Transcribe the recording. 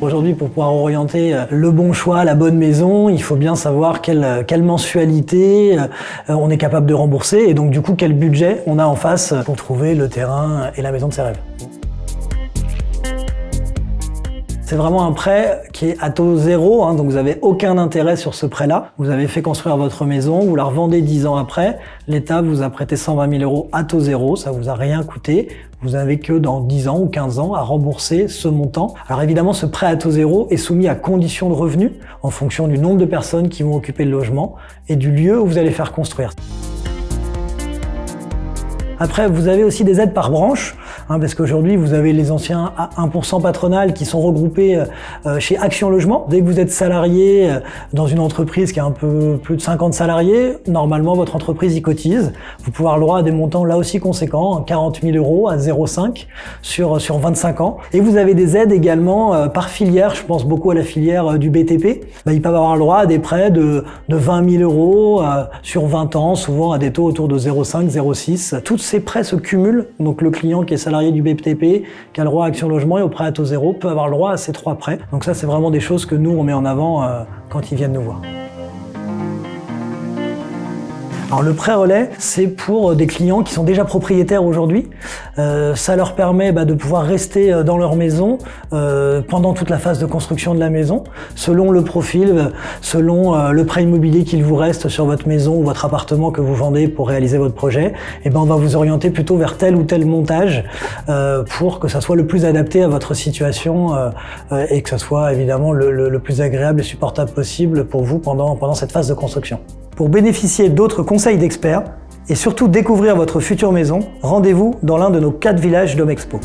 Aujourd'hui, pour pouvoir orienter le bon choix, la bonne maison, il faut bien savoir quelle mensualité on est capable de rembourser et donc du coup quel budget on a en face pour trouver le terrain et la maison de ses rêves. C'est vraiment un prêt qui est à taux zéro, donc vous n'avez aucun intérêt sur ce prêt-là. Vous avez fait construire votre maison, vous la revendez 10 ans après, l'État vous a prêté 120 000 € à taux zéro, ça vous a rien coûté. Vous n'avez que dans 10 ans ou 15 ans à rembourser ce montant. Alors évidemment, ce prêt à taux zéro est soumis à conditions de revenus en fonction du nombre de personnes qui vont occuper le logement et du lieu où vous allez faire construire. Après, vous avez aussi des aides par branche, parce qu'aujourd'hui, vous avez les anciens 1% patronales qui sont regroupés chez Action Logement. Dès que vous êtes salarié dans une entreprise qui a un peu plus de 50 salariés, normalement, votre entreprise y cotise. Vous pouvez avoir le droit à des montants là aussi conséquents, 40 000 € à 0,5 sur 25 ans. Et vous avez des aides également par filière, je pense beaucoup à la filière du BTP. Ils peuvent avoir le droit à des prêts de 20 000 € sur 20 ans, souvent à des taux autour de 0,5, 0,6. Toutes ces prêts se cumulent, donc le client qui est salarié du BTP, qui a le droit à Action Logement et au prêt à taux zéro peut avoir le droit à ces 3 prêts. Donc ça, c'est vraiment des choses que nous, on met en avant quand ils viennent nous voir. Alors le prêt relais, c'est pour des clients qui sont déjà propriétaires aujourd'hui. Ça leur permet de pouvoir rester dans leur maison pendant toute la phase de construction de la maison, selon le profil, selon le prêt immobilier qu'il vous reste sur votre maison ou votre appartement que vous vendez pour réaliser votre projet. Et on va vous orienter plutôt vers tel ou tel montage pour que ça soit le plus adapté à votre situation et que ça soit évidemment le plus agréable et supportable possible pour vous pendant cette phase de construction. Pour bénéficier d'autres conseils d'experts et surtout découvrir votre future maison, rendez-vous dans l'un de nos 4 villages Dome Expo.